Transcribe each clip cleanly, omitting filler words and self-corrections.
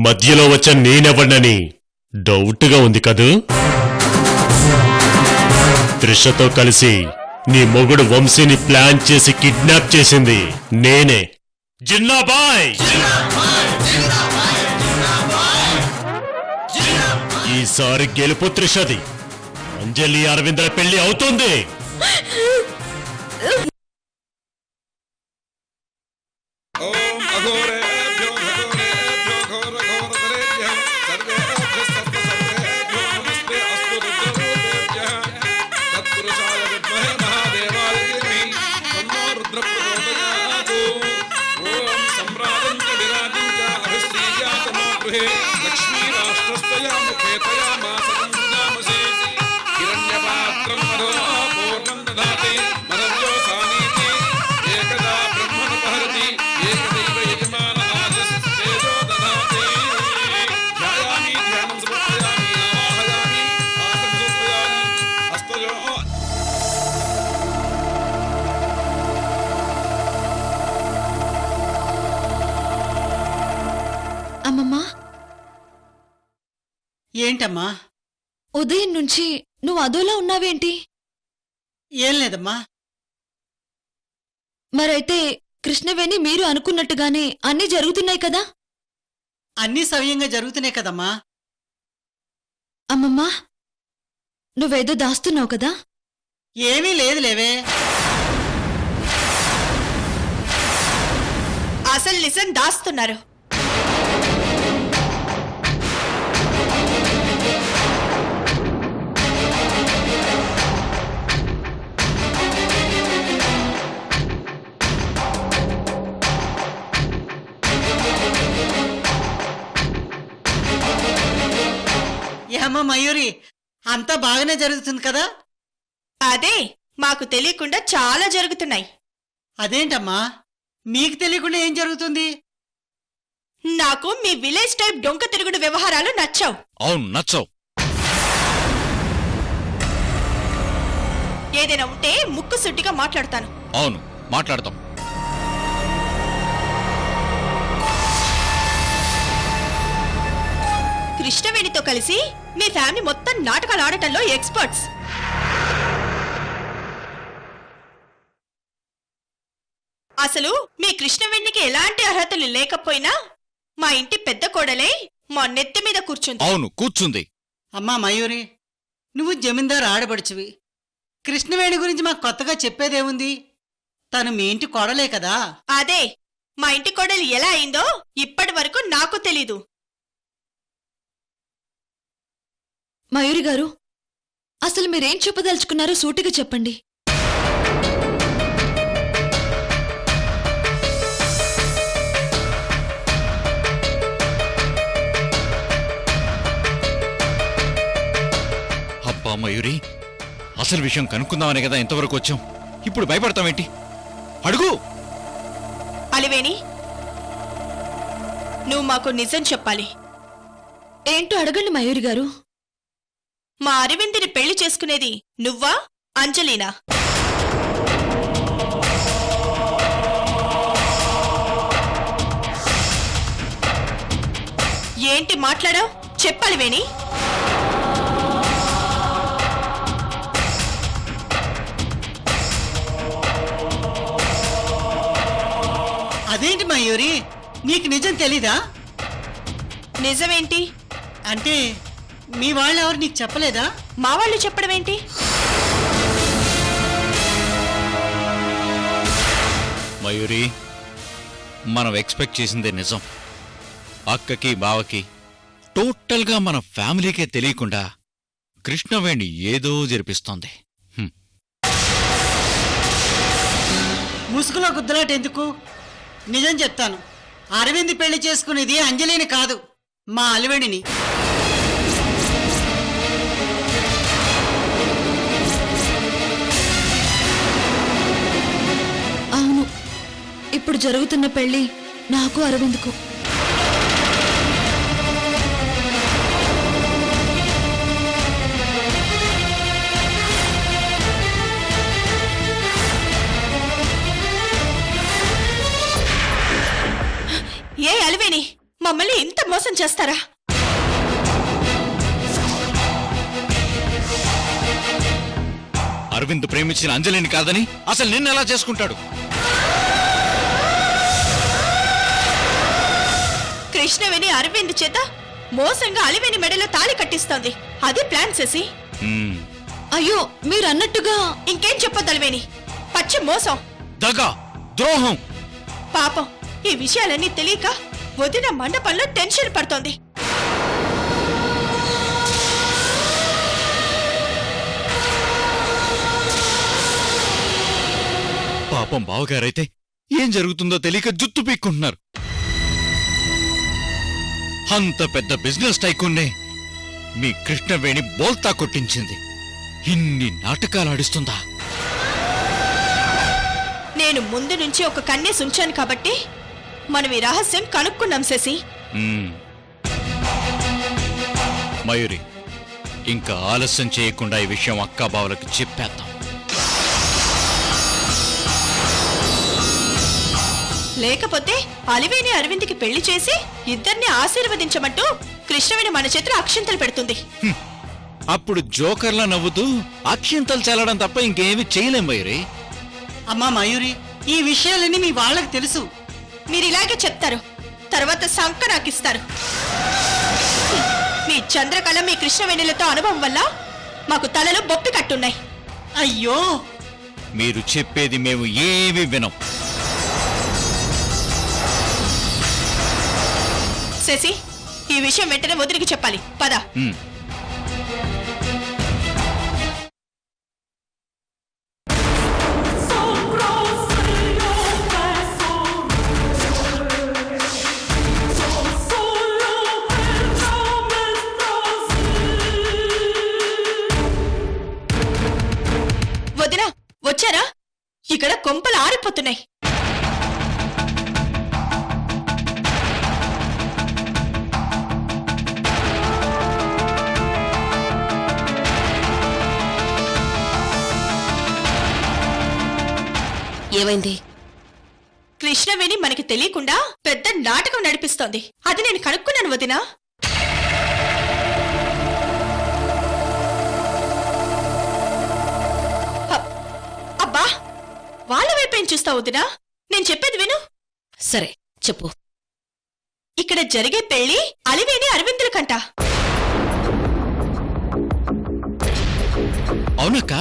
మధ్యలో వచ్చే నేనెవ్వనని డౌట్గా ఉంది కదూ? త్రిషతో కలిసి నీ మొగుడు వంశీని ప్లాన్ చేసి కిడ్నాప్ చేసింది నేనే. జిన్నాబాయ్! ఈసారి గెలుపు త్రిషది. అంజలి అరవిందల పెళ్లి అవుతుంది. అమ్మమ్మా, ఏంటమ్మా? ఉదయం నుంచి నువ్వు అదోలా ఉన్నావేంటి? ఏం లేదమ్మా. మరైతే కృష్ణవేణి మీరు అనుకున్నట్టుగానే అన్నీ జరుగుతున్నాయి కదా? అన్నీ సవ్యంగా జరుగుతున్నాయి కదమ్మా. అమ్మమ్మా, నువ్వేదో దాస్తున్నావు కదా? ఏమీ లేదు లేవే. అసలు నిజం దాస్తున్నారు. ఏమ్మా మయూరి, అంతా బాగానే జరుగుతుంది కదా? అదే, మాకు తెలియకుండా చాలా జరుగుతున్నాయి. అదేంటమ్మా, మీకు తెలియకుండా ఏం జరుగుతుంది? నాకు మీ విలేజ్ టైప్ డొంక తిరుగుడు వ్యవహారాలు నచ్చావు. అవును, నచ్చవు. ఏదైనా ఉంటే ముక్కు సుట్టిగా మాట్లాడతాను. అవును, మాట్లాడతాం. కృష్ణవేణితో కలిసి మీ ఫ్యామిలీ మొత్తం నాటకాలు ఆడటంలో ఎక్స్పర్ట్స్. అసలు మీ కృష్ణవేణికి ఎలాంటి అర్హతలు లేకపోయినా మా ఇంటి పెద్ద కోడలే మా నెత్తి మీద కూర్చుంది. అవును, కూర్చుంది. అమ్మా మయూరి, నువ్వు జమీందారు ఆడబడుచువి. కృష్ణవేణి గురించి మాకు కొత్తగా చెప్పేదేముంది? తను మీ ఇంటి కోడలే కదా. అదే, మా ఇంటి కోడలు ఎలా అయిందో ఇప్పటి వరకు నాకు తెలీదు. మయూరి గారు, అసలు మీరేం చెప్పదలుచుకున్నారో సూటిగా చెప్పండి. అబ్బా మయూరి, అసలు విషయం కనుక్కుందామనే కదా ఇంతవరకు వచ్చాం. ఇప్పుడు భయపడతామేంటి? అడుగు. అలివేణి, నువ్వు మాకు నిజం చెప్పాలి. ఏంటో అడగండి మయూరి గారు. మా అరవింద్ని పెళ్లి చేసుకునేది నువ్వా, అంజలీనా? ఏంటి మాట్లాడావు? చెప్పాలి వేణి. అదేంటి మయూరి, నీకు నిజం తెలీదా? నిజమేంటి అంటే మీ వాళ్ళెవరు నీకు చెప్పలేదా? మా వాళ్ళు చెప్పడం ఏంటి? మయూరి, మనం ఎక్స్పెక్ట్ చేసిందే నిజం. అక్కకి బావకి టోటల్గా మన ఫ్యామిలీకే తెలియకుండా కృష్ణవేణి ఏదో జరిపిస్తోంది. ముసుగులో గుద్దలాట ఎందుకు? నిజం చెప్తాను, అరవింద్ పెళ్లి చేసుకునేది అంజలిని కాదు, మా అలివేణిని. అవును, ఇప్పుడు జరుగుతున్న పెళ్లి నాకు అరవింద్కు. ఏ అలివేణి, మమ్మల్ని ఇంత మోసం చేస్తారా? అరవింద్ ప్రేమించిన అంజలిని కాదని అసలు నిన్నెలా చేసుకుంటాడు? కృష్ణవేణి అరవింద్ చేత మోసంగా అలివేణి మెడలో తాళి కట్టిస్తోంది. అది ప్లాన్ చేసి. హ్మ్, అయ్యో మీరు అన్నట్టుగా ఇంకేం చెప్పొద్దు అలివేణి. పచ్చి మోసం, దగా, ద్రోహం. పాపం ఈ విషయాలన్నీ తెలియక వదిన మండపంలో టెన్షన్ పడుతోంది. పాపం బావగారైతే ఏం జరుగుతుందో తెలియక జుత్తు పీక్కుంటున్నారు. అంత పెద్ద బిజినెస్ టైకూన్నే మీ కృష్ణవేణి బోల్తా కొట్టించింది. ఇన్ని నాటకాలు ఆడిస్తుందా? నేను ముందు నుంచి ఒక కన్నేసి ఉంచాను కాబట్టి మనం ఈ రహస్యం కనుక్కున్నాం శశి. మ్మ్. మయూరి, ఇంకా ఆలస్యం చేయకుండా ఈ విషయం అక్కాబావులకు చెప్పేద్దాం. లేకపోతే అలివేణి అరవింద్కి పెళ్లి చేసి ఇద్దరిని ఆశీర్వదించమంటూ కృష్ణవేణి మన చేతిలో అక్షింతలు పెడుతుంది. అప్పుడు జోకర్లా నవ్వుతూ అక్షింతలు చల్లడం తప్ప ఇంకేమీ చేయలేం మయూరి. అమ్మా మయూరి, ఈ విషయాలన్నీ మీ వాళ్ళకి తెలుసు. మీరు ఇలాగే చెప్తారు, తర్వాత సంక నాకిస్తారు. మీ చంద్రకళ మీ కృష్ణవేణులతో అనుభవం వల్ల మాకు తలలో బొప్పి కట్టున్నాయి. అయ్యో, మీరు చెప్పేది మేము ఏమీ వినం. శశి, ఈ విషయం వెంటనే వదిలికి చెప్పాలి. పద. మ్మ్. వదినా, వచ్చారా? ఇక్కడ కొంపలు ఆరిపోతున్నాయి. ఏమైంది? కృష్ణవేణి మనకి తెలియకుండా పెద్ద నాటకం నడిపిస్తోంది. అది నేను కనుక్కున్నాను వదినా. అబ్బా, వాళ్ళ వైపేం చూస్తావు వదినా? నేను చెప్పేది విను. సరే చెప్పు. ఇక్కడ జరిగే పెళ్లి అలివేణి అరవిందులకంట. అవునక్క,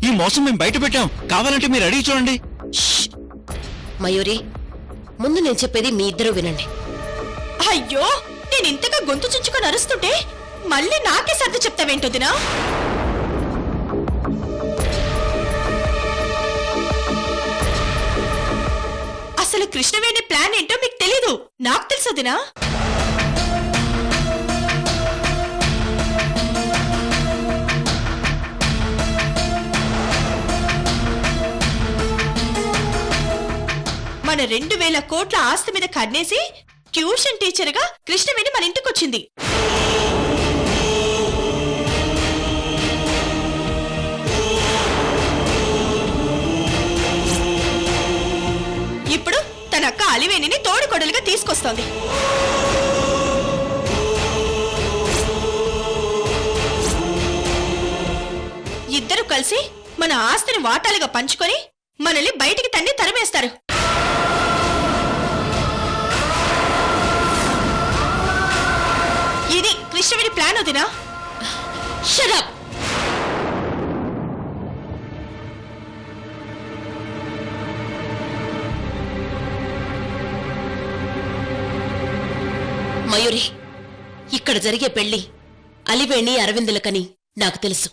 ఈ మోసం మేము బయట పెట్టాం. కావాలంటే మీరు అడిగి చూడండి. మయూరి, ముందు నేను చెప్పేది మీ ఇద్దరూ వినండి. అయ్యో, నేను ఇంతగా గొంతు చుంచుకొని అరుస్తుంటే మళ్ళీ నాకే సర్ది చెప్తావేంటొదినా? అసలు కృష్ణవేణి ప్లాన్ ఏంటో మీకు తెలీదు, నాకు తెలుసొదినా. మన 2000 కోట్ల ఆస్తి మీద కన్నేసి ట్యూషన్ టీచర్గా కృష్ణవేణి మన ఇంటికొచ్చింది. ఇప్పుడు తన అక్క అలివేణిని తోడుకొడలుగా తీసుకొస్తోంది. ఇద్దరు కలిసి మన ఆస్తిని వాటాలుగా పంచుకొని మనల్ని బయటికి తన్ని తరిమేస్తారు. ఇది కృష్ణవేణి ప్లాన్ వదినా. Shut up! మయూరి, ఇక్కడ జరిగే పెళ్లి అలివేణి అరవిందులకని నాకు తెలుసు.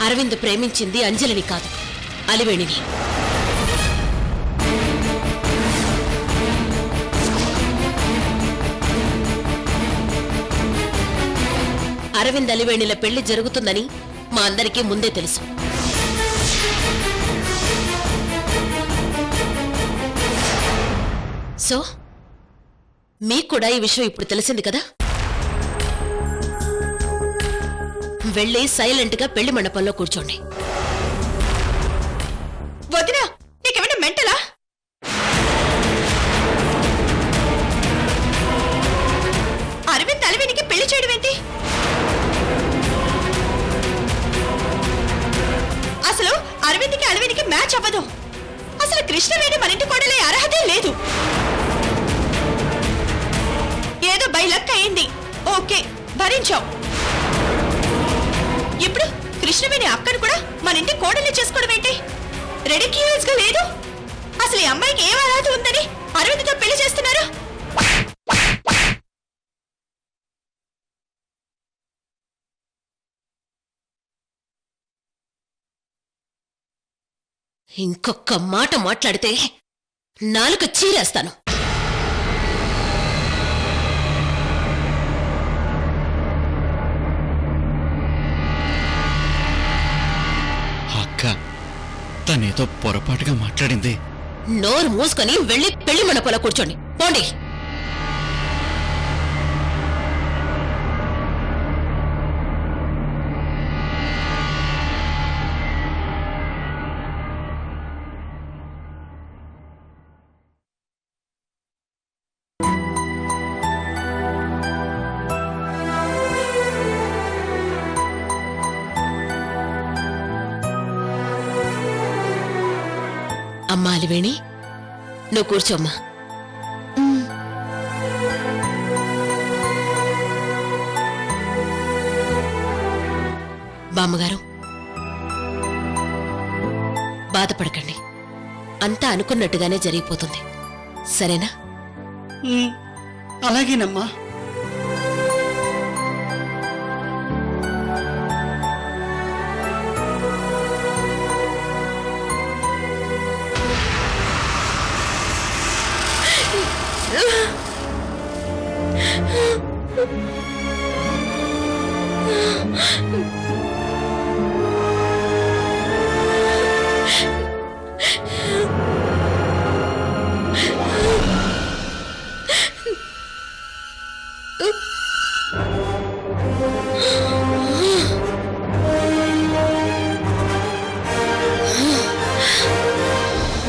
అరవింద్ ప్రేమించింది అంజలిని కాదు, అలివేణిని. అరవింద్ అలివేణిల పెళ్లి జరుగుతుందని మా అందరికీ ముందే తెలుసు. సో మీకు కూడా ఈ విషయం ఇప్పుడు తెలిసింది కదా? వెళ్ళి సైలెంట్గా పెళ్లి మండపంలో కూర్చోండి. వదినా, నీకేమైనా మెంటలా? అరవింద్ అలివేనికి పెళ్లి చేయడం ఏంటి? అసలు అరవింద్కి అలివేనికి మ్యాచ్ అవ్వదు. అసలు కృష్ణవేణి మన ఇంటి కోడలే అర్హతే లేదు. ఏదో బై లక్ అయింది, ఓకే, భరించాం. ఇప్పుడు కృష్ణవేణి అక్కను కూడా మన ఇంటి కోడల్ని చేసుకోవడం ఏంటి? రెడిక్యూల్స్ గా లేదు. అసలు ఈ అమ్మాయికి ఏం అర్హత ఉందని అరవింద్తో పెళ్లి చేస్తున్నారు? ఇంకొక మాట మాట్లాడితే నాలుక చీరేస్తాను. అక్క, తనేదో పొరపాటుగా మాట్లాడింది. నోరు మూసుకొని వెళ్ళి పెళ్లి మండపంలో కూర్చోండి, పోండి. అమ్మా అలివేణి, నువ్వు కూర్చోమ్మా. బామ్మగారు, బాధపడకండి. అంతా అనుకున్నట్టుగానే జరిగిపోతుంది, సరేనా? అలాగేనమ్మా.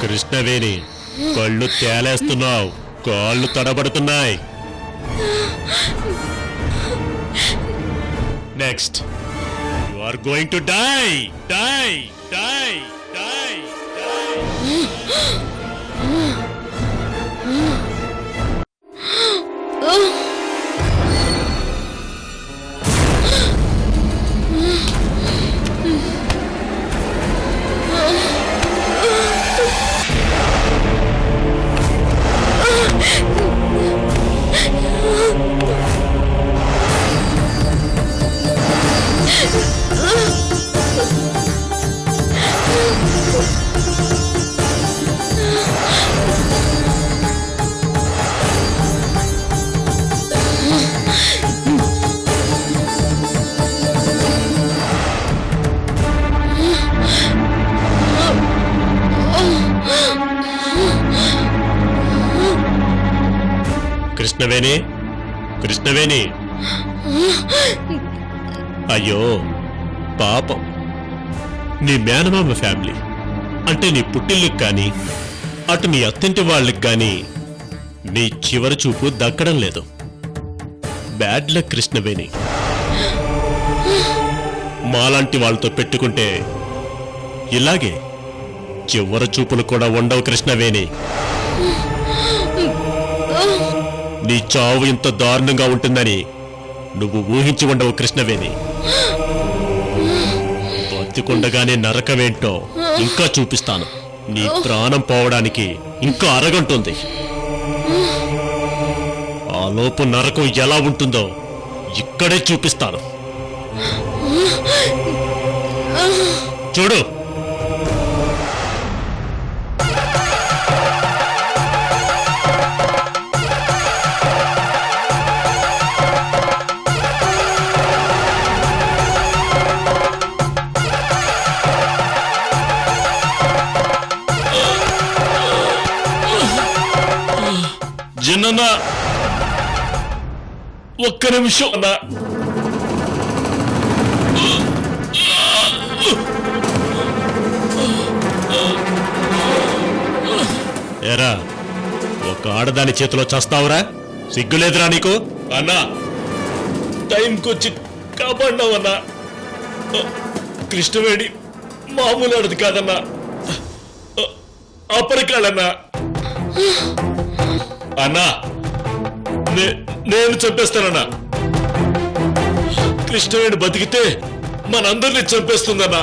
కృష్ణవేణి, కళ్ళు తేలేస్తున్నావు, కాళ్ళు తడబడుతున్నాయి. Next you are going to die die die die die. Krishnaveni, Krishnaveni, అయ్యో పాపం. నీ మేనమామ ఫ్యామిలీ అంటే నీ పుట్టిల్లుకి కానీ అటు నీ అత్తింటి వాళ్ళకి కానీ నీ చివరి చూపు దక్కడం లేదు. Bad luck Krishnaveni. మాలాంటి వాళ్ళతో పెట్టుకుంటే ఇలాగే చివరి చూపులు కూడా ఉండవు కృష్ణవేణి. నీ చావు ఇంత దారుణంగా ఉంటుందని నువ్వు ఊహించి ఉండవు కృష్ణవేణి. బతికుండగానే నరకమేంటో ఇంకా చూపిస్తాను. నీ ప్రాణం పోవడానికి ఇంకా అరగంటుంది. ఆలోపు నరకం ఎలా ఉంటుందో ఇక్కడే చూపిస్తాను, చూడు. చిన్న ఒక్క నిమిషం అన్నా. ఏరా, ఒక ఆడదాని చేతిలో చస్తావురా? సిగ్గులేదురా నీకు? అన్నా, టైంకొచ్చి కాపాడినావన్నా. కృష్ణవేణి మామూలు ఆడది కాదన్నా, అపరికాడన్నా. అన్నా, నేను చంపేస్తానన్నా. కృష్ణవేణి బతికితే మనందరినీ చంపేస్తుందన్నా.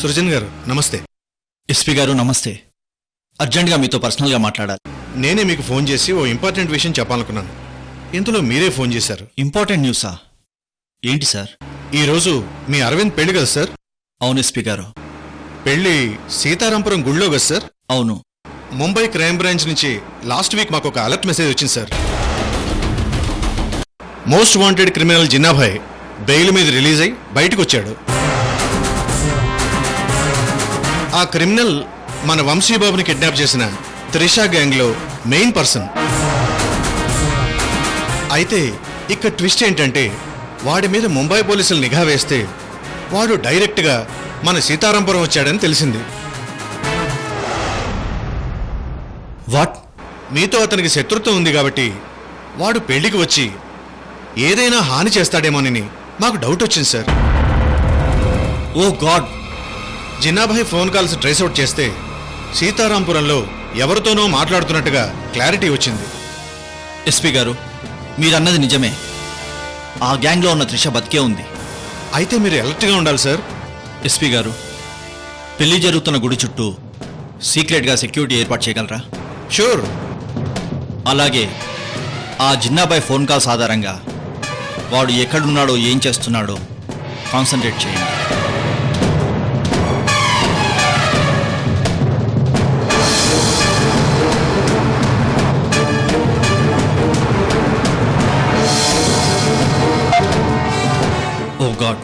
సృజన్ గారు నమస్తే. ఎస్పీ గారు నమస్తే. అర్జెంట్గా మీతో పర్సనల్గా మాట్లాడాలి. నేనే మీకు ఫోన్ చేసి ఓ ఇంపార్టెంట్ విషయం చెప్పాలనుకున్నాను. ఇంతలో మీరే ఫోన్ చేశారు. ఇంపార్టెంట్ న్యూసా? ఏంటి సార్? ఈరోజు మీ అరవింద్ పెళ్లి కదా సార్? అవును ఎస్పీ గారు. పెళ్లి సీతారాంపురం గుళ్ళో కదా సార్? అవును. ముంబై క్రైమ్ బ్రాంచ్ నుంచి లాస్ట్ వీక్ మాకు ఒక అలర్ట్ మెసేజ్ వచ్చింది sir. Most wanted criminal Jinnabhai bail మీద రిలీజ్ అయి బయటకు వచ్చాడు. ఆ క్రిమినల్ మన వంశీబాబుని కిడ్నాప్ చేసిన త్రిషా గ్యాంగ్లో మెయిన్ పర్సన్. అయితే ఇక్కడ ట్విస్ట్ ఏంటంటే వాడి మీద ముంబై పోలీసులు నిఘా వేస్తే వాడు డైరెక్ట్గా మన సీతారాంపురం వచ్చాడని తెలిసింది. వాట్? మీతో అతనికి శత్రుత్వం ఉంది కాబట్టి వాడు పెళ్లికి వచ్చి ఏదైనా హాని చేస్తాడేమోనని మాకు డౌట్ వచ్చింది సార్. ఓ God! Jinnabhai phone calls trace out చేస్తే సీతారాంపురంలో ఎవరితోనో మాట్లాడుతున్నట్టుగా క్లారిటీ వచ్చింది. ఎస్పీ గారు, మీరన్నది నిజమే. ఆ గ్యాంగ్లో ఉన్న త్రిష బతికే ఉంది. అయితే మీరు అలర్ట్గా ఉండాలి సార్. ఎస్పీ గారు, పెళ్లి జరుగుతున్న గుడి చుట్టూ సీక్రెట్గా సెక్యూరిటీ ఏర్పాటు చేయగలరా? షూర్. అలాగే ఆ జిన్నాబాయ్ ఫోన్ కాల్స్ ఆధారంగా వాడు ఎక్కడున్నాడో ఏం చేస్తున్నాడో కాన్సన్ట్రేట్ చేయండి. ఓ గాడ్!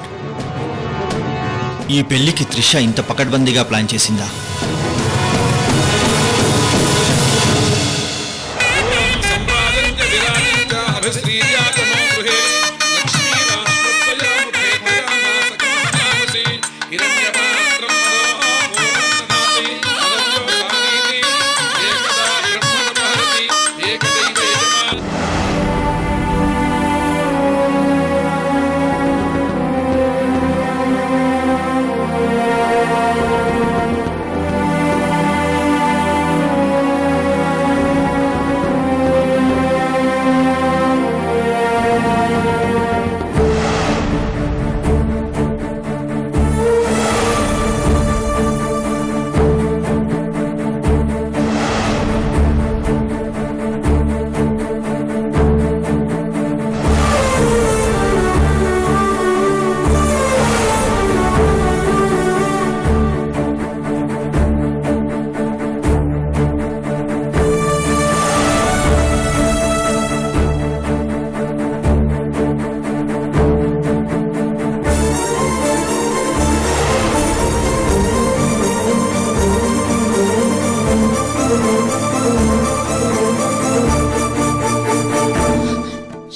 ఈ పెళ్లికి త్రిష ఇంత పకడ్బందీగా ప్లాన్ చేసిందా?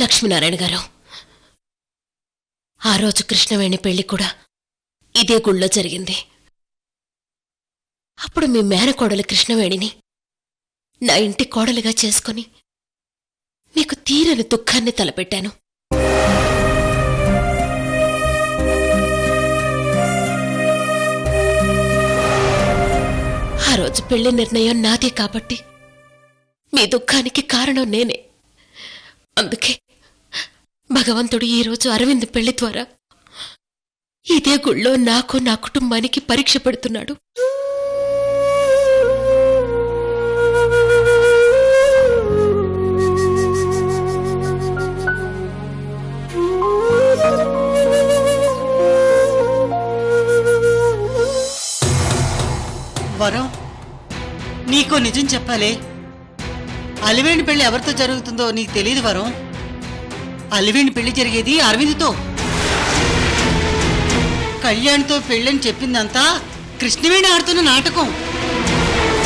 లక్ష్మీనారాయణ గారు, ఆ రోజు కృష్ణవేణి పెళ్లి కూడా ఇదే గుళ్ళో జరిగింది. అప్పుడు మీ మేనకోడలు కృష్ణవేణిని నా ఇంటి కోడలుగా చేసుకుని మీకు తీరని దుఃఖాన్ని తలపెట్టాను. ఆ రోజు పెళ్లి నిర్ణయం నాదే కాబట్టి మీ దుఃఖానికి కారణం నేనే. అందుకే భగవంతుడు ఈరోజు అరవింద్ పెళ్లి ద్వారా ఇదే గుళ్ళో నాకు నా కుటుంబానికి పరీక్ష పెడుతున్నాడు. వరం, నీకో నిజం చెప్పాలే. అలివేణి పెళ్లి ఎవరితో జరుగుతుందో నీకు తెలియదు వరం. అలివేణి పెళ్లి జరిగేది అరవింద్తో. కళ్యాణ్తో పెళ్ళని చెప్పిందంతా కృష్ణవేణి ఆడుతున్న నాటకం.